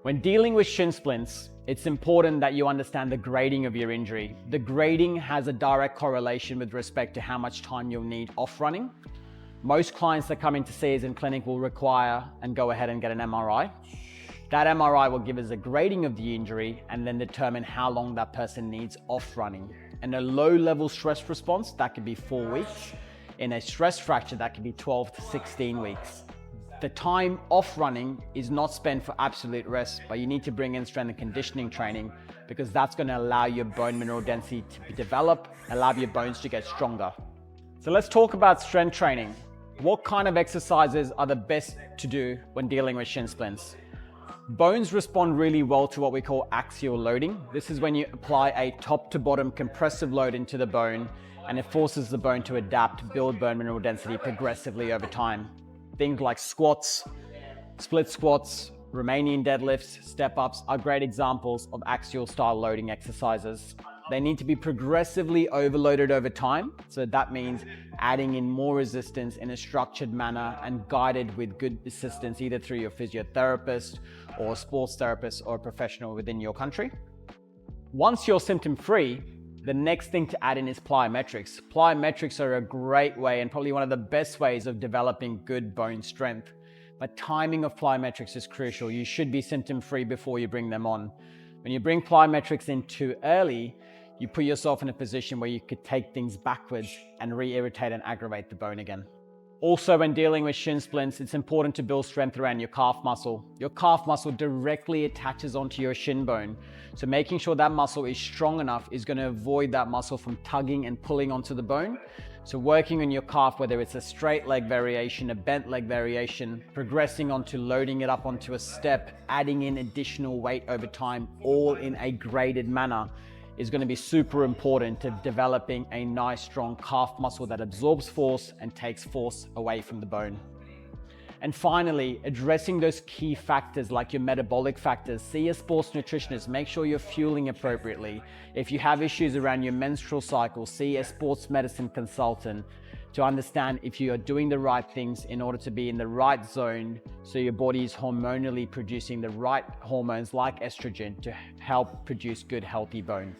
When dealing with shin splints, it's important that you understand the grading of your injury. The grading has a direct correlation with respect to how much time you'll need off running. Most clients that come in to see us in clinic will require and go ahead and get an MRI. That MRI will give us a grading of the injury and then determine how long that person needs off running. In a low level stress response, that could be 4 weeks. In a stress fracture, that could be 12 to 16 weeks. The time off running is not spent for absolute rest, but you need to bring in strength and conditioning training because that's going to allow your bone mineral density to develop, allow your bones to get stronger. So let's talk about strength training. What kind of exercises are the best to do when dealing with shin splints? Bones respond really well to what we call axial loading. This is when you apply a top to bottom compressive load into the bone and it forces the bone to adapt, build bone mineral density progressively over time. Things like squats, split squats, Romanian deadlifts, step-ups are great examples of axial style loading exercises. They need to be progressively overloaded over time. So that means adding in more resistance in a structured manner and guided with good assistance, either through your physiotherapist or a sports therapist or a professional within your country. Once you're symptom-free, the next thing to add in is plyometrics. Plyometrics are a great way and probably one of the best ways of developing good bone strength. But timing of plyometrics is crucial. You should be symptom-free before you bring them on. When you bring plyometrics in too early, you put yourself in a position where you could take things backwards and re-irritate and aggravate the bone again. Also, when dealing with shin splints, it's important to build strength around your calf muscle. Your calf muscle directly attaches onto your shin bone. So making sure that muscle is strong enough is going to avoid that muscle from tugging and pulling onto the bone. So working on your calf, whether it's a straight leg variation, a bent leg variation, progressing onto loading it up onto a step, adding in additional weight over time, all in a graded manner, is going to be super important to developing a nice strong calf muscle that absorbs force and takes force away from the bone. And finally, addressing those key factors like your metabolic factors. See a sports nutritionist, make sure you're fueling appropriately. If you have issues around your menstrual cycle, see a sports medicine consultant to understand if you are doing the right things in order to be in the right zone so your body is hormonally producing the right hormones like estrogen to help produce good, healthy bone.